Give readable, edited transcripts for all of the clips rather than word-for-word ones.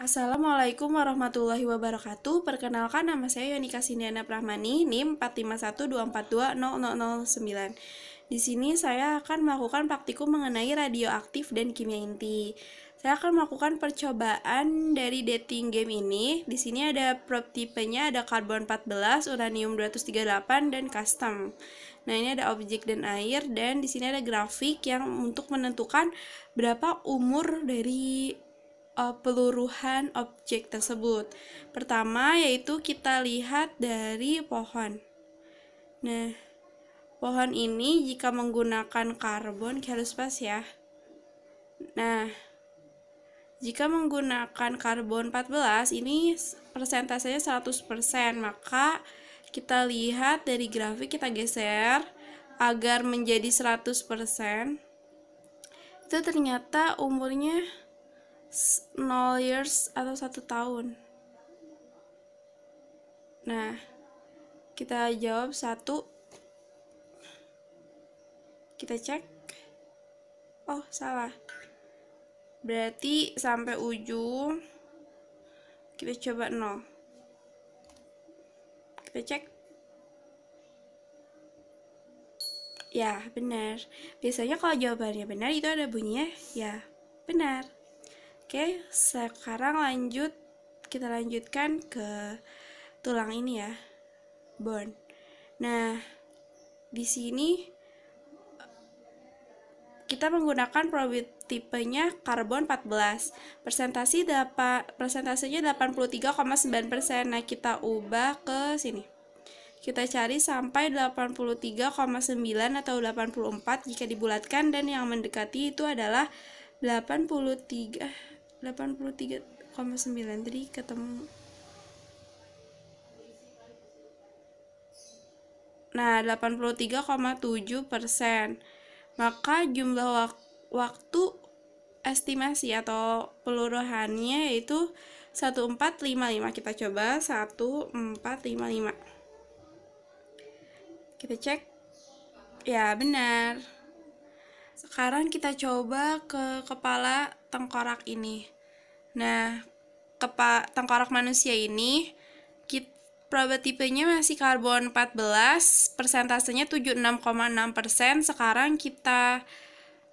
Assalamualaikum warahmatullahi wabarakatuh. Perkenalkan, nama saya Yonika Sindiana Prahmani, NIM 4512420009. Di sini saya akan melakukan praktikum mengenai radioaktif dan kimia inti. Saya akan melakukan percobaan dari dating game ini. Di sini ada probe tipenya, ada karbon 14, uranium 238, dan custom. Nah, ini ada objek dan air, dan di sini ada grafik yang untuk menentukan berapa umur dari peluruhan objek tersebut. Pertama yaitu kita lihat dari pohon. Nah, pohon ini jika menggunakan karbon, harus pas ya. Nah, jika menggunakan karbon 14 ini persentasenya 100%, maka kita lihat dari grafik, kita geser agar menjadi 100%. Itu ternyata umurnya 0 years atau 1 tahun. Nah, kita jawab 1. Kita cek. Oh, salah. Berarti sampai ujung kita coba 0. Kita cek. Ya, benar. Biasanya kalau jawabannya benar itu ada bunyinya ya, benar. Oke, sekarang kita lanjutkan ke tulang ini ya, bone. Nah, di sini kita menggunakan probe tipenya karbon 14. Persentasenya 83,9%. Nah, kita ubah ke sini. Kita cari sampai 83,9 atau 84 jika dibulatkan, dan yang mendekati itu adalah 83,9. Jadi ketemu. Nah, 83,7%. Maka jumlah waktu estimasi atau peluruhannya yaitu 1455. Kita coba 1455. Kita cek. Ya, benar. Sekarang kita coba ke kepala tengkorak ini. Nah, tengkorak manusia ini probe tipenya masih karbon 14, persentasenya 76,6%. Sekarang kita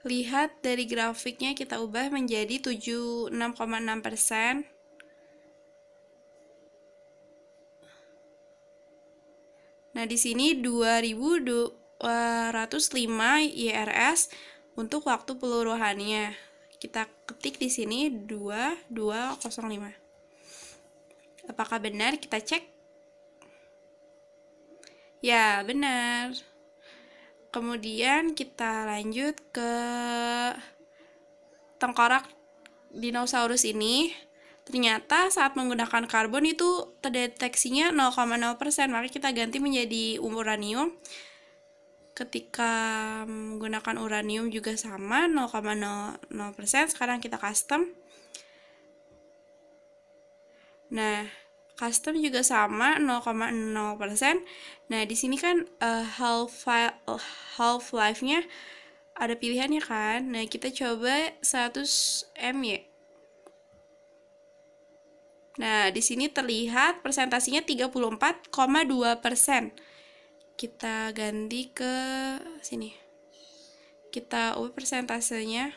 lihat dari grafiknya, kita ubah menjadi 76,6%. Nah, di sini 2205 YRS untuk waktu peluruhannya. Kita ketik di sini 2205. Apakah benar? Kita cek. Ya, benar. Kemudian kita lanjut ke tengkorak dinosaurus ini. Ternyata saat menggunakan karbon itu terdeteksinya 0,0%, maka kita ganti menjadi uranium. Ketika menggunakan uranium juga sama, 0,00%. Sekarang kita custom. Nah, custom juga sama 0,0%. Nah, di sini kan half life-nya ada pilihannya kan. Nah, kita coba 100 mY. Nah, di sini terlihat presentasinya 34,2%. Kita ganti ke sini. Kita ubah persentasenya.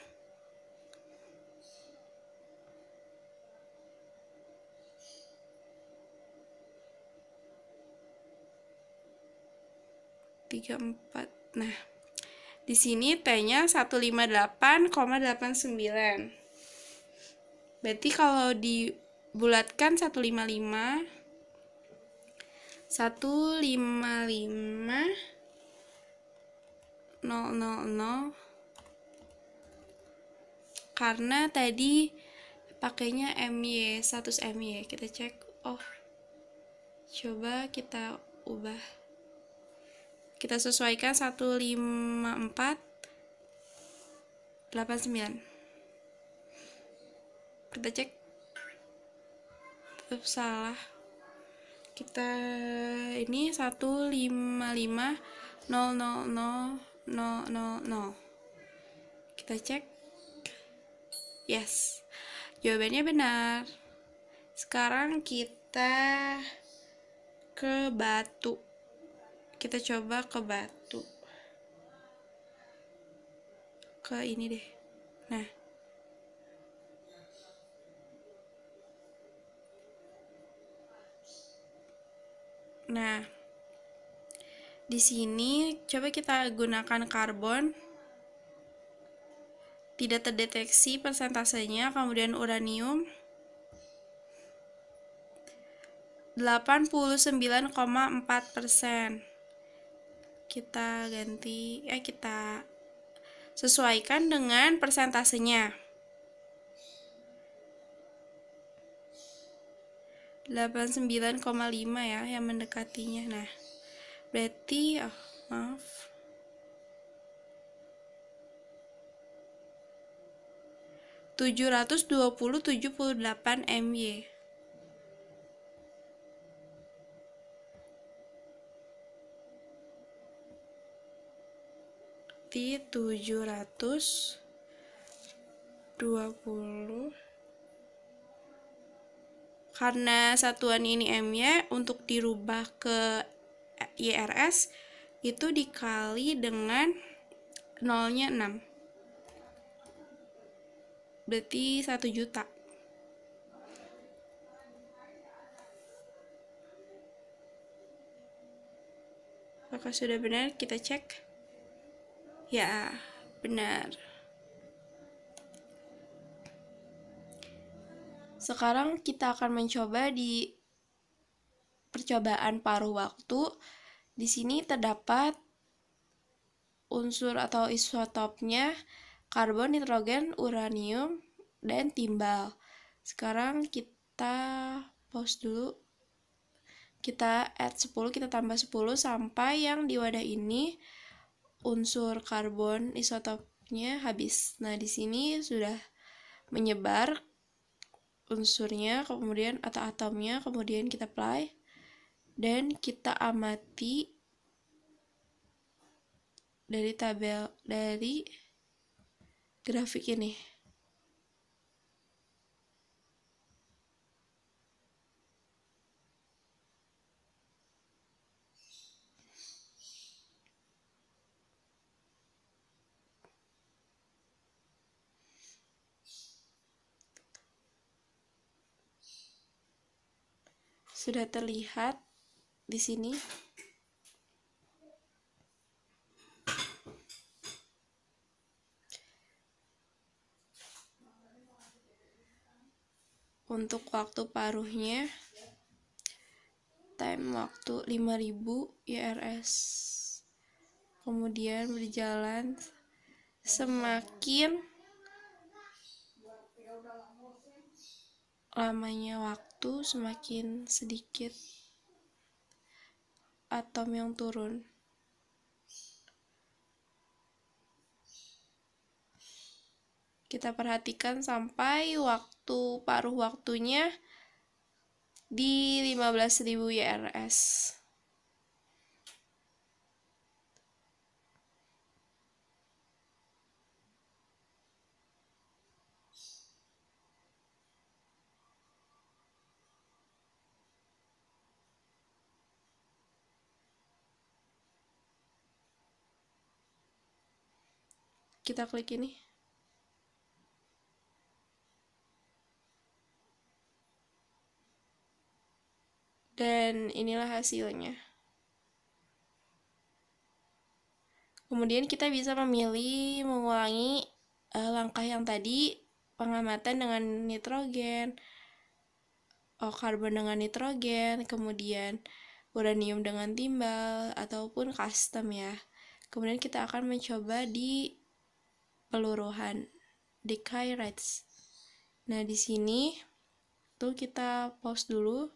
Nah, di sini T-nya 158,89. Berarti kalau dibulatkan 155 000, karena tadi pakainya MY, 100 MY. Kita cek. Oh, coba kita ubah. Kita sesuaikan 154,89. Kita cek. Tetap salah. Kita ini 155,000,000. Kita cek. Yes, jawabannya benar. Sekarang kita ke batu. Kita coba ke batu. Ke ini deh. Nah. Nah. Di sini coba kita gunakan karbon. Tidak terdeteksi persentasenya, kemudian uranium 89,4%. Kita ganti, kita sesuaikan dengan persentasenya. 89,5 ya yang mendekatinya. Nah, berarti maaf. 778 MY. Di 720. Karena satuan ini MY, untuk dirubah ke YRS itu dikali dengan nolnya 6. Berarti 1 juta. Apakah sudah benar? Kita cek. Ya, benar. Sekarang kita akan mencoba di percobaan paruh waktu. Di sini terdapat unsur atau isotopnya karbon, nitrogen, uranium, dan timbal. Sekarang kita pause dulu. Kita add 10, kita tambah 10 sampai yang di wadah ini unsur karbon isotopnya habis. Nah, di sini sudah menyebar unsurnya, kemudian atau atomnya, kemudian kita apply dan kita amati dari grafik ini. Sudah terlihat di sini. Untuk waktu paruhnya, time waktu 5000 YRS. Kemudian berjalan semakin lamanya waktu, semakin sedikit atom yang turun. Kita perhatikan sampai waktu paruh waktunya di 15.000 YRS. Kita klik ini. Dan inilah hasilnya. Kemudian kita bisa memilih mengulangi langkah yang tadi, pengamatan dengan nitrogen, karbon dengan nitrogen, kemudian uranium dengan timbal, ataupun custom ya. Kemudian kita akan mencoba di peluruhan, decay rates. Nah, di sini tuh kita pause dulu.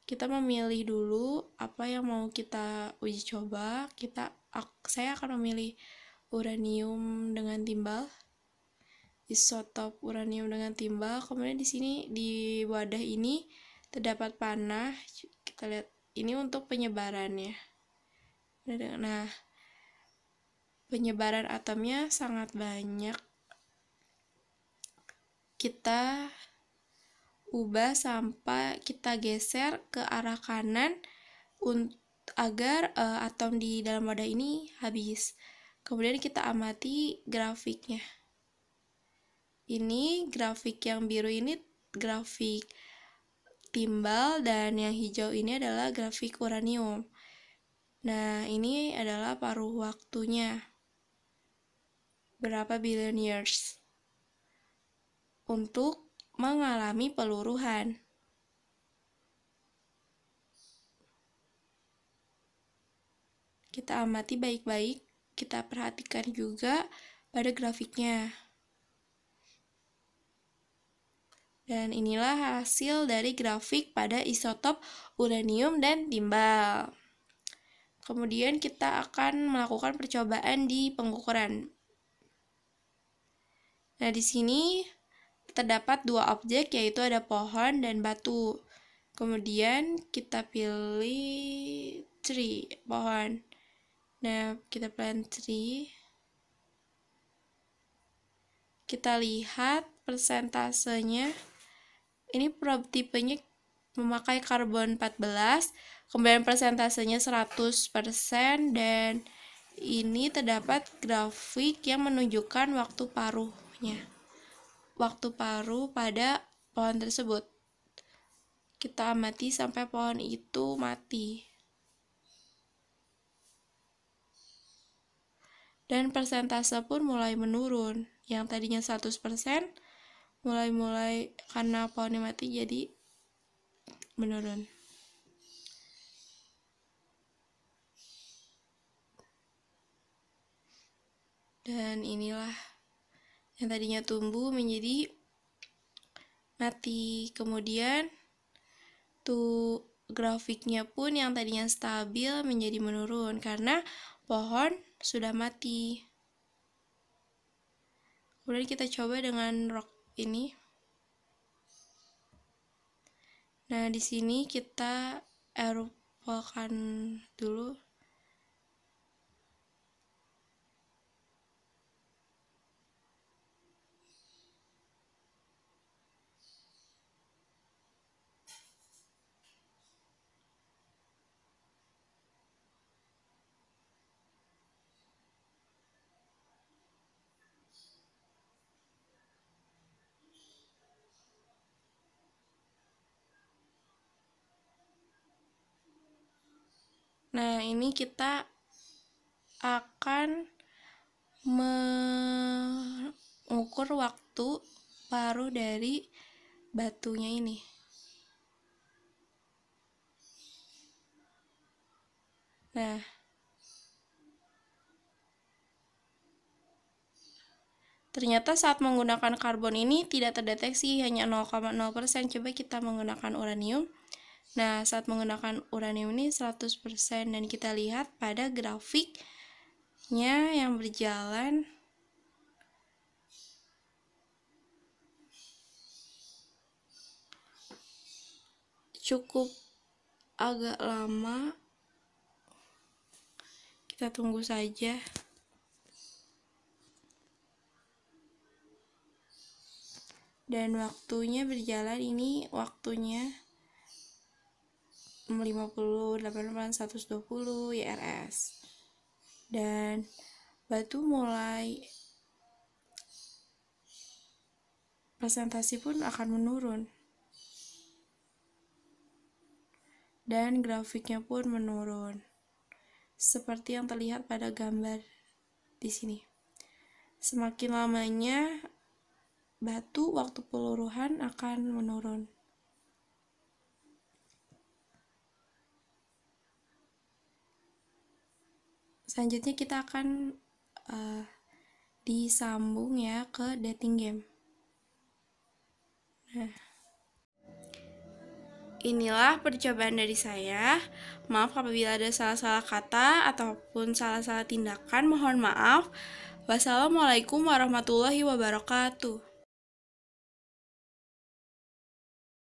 Kita memilih dulu apa yang mau kita uji coba. Saya akan memilih uranium dengan timbal, isotop uranium dengan timbal. Kemudian di sini di wadah ini terdapat panah. Kita lihat ini untuk penyebarannya. Nah, penyebaran atomnya sangat banyak. Kita ubah sampai kita geser ke arah kanan agar atom di dalam wadah ini habis. Kemudian kita amati grafiknya. Ini grafik yang biru ini grafik timbal, dan yang hijau ini adalah grafik uranium. Nah, ini adalah paruh waktunya. Berapa billion years untuk mengalami peluruhan. Kita amati baik-baik, kita perhatikan juga pada grafiknya. Dan inilah hasil dari grafik pada isotop uranium dan timbal. Kemudian kita akan melakukan percobaan di pengukuran. Nah, di sini terdapat dua objek, yaitu ada pohon dan batu. Kemudian kita pilih tree, pohon. Nah, kita plant tree. Kita lihat persentasenya. Ini probe tipenya memakai karbon 14, kemudian persentasenya 100%, dan ini terdapat grafik yang menunjukkan waktu paruhnya. Waktu paruh pada pohon tersebut. Kita amati sampai pohon itu mati. Dan persentase pun mulai menurun. Yang tadinya 100%, mulai karena pohonnya mati jadi menurun. Dan inilah yang tadinya tumbuh menjadi mati. Kemudian grafiknya pun yang tadinya stabil menjadi menurun karena pohon sudah mati. Kemudian kita coba dengan rock ini. Nah, di sini kita erupkan dulu. Nah, ini kita akan mengukur waktu paruh dari batunya ini. Nah, ternyata saat menggunakan karbon ini tidak terdeteksi, hanya 0,0%. Coba kita menggunakan uranium. Nah, saat menggunakan uranium ini 100%, dan kita lihat pada grafiknya yang berjalan cukup agak lama. Kita tunggu saja. Dan waktunya berjalan, ini waktunya 50, 88, 120 YRS. Dan batu mulai presentasi pun akan menurun. Dan grafiknya pun menurun. Seperti yang terlihat pada gambar di sini. Semakin lamanya batu, waktu peluruhan akan menurun. Selanjutnya kita akan disambung ya ke dating game. Nah, inilah percobaan dari saya. Maaf apabila ada salah-salah kata ataupun salah-salah tindakan, mohon maaf. Wassalamualaikum warahmatullahi wabarakatuh.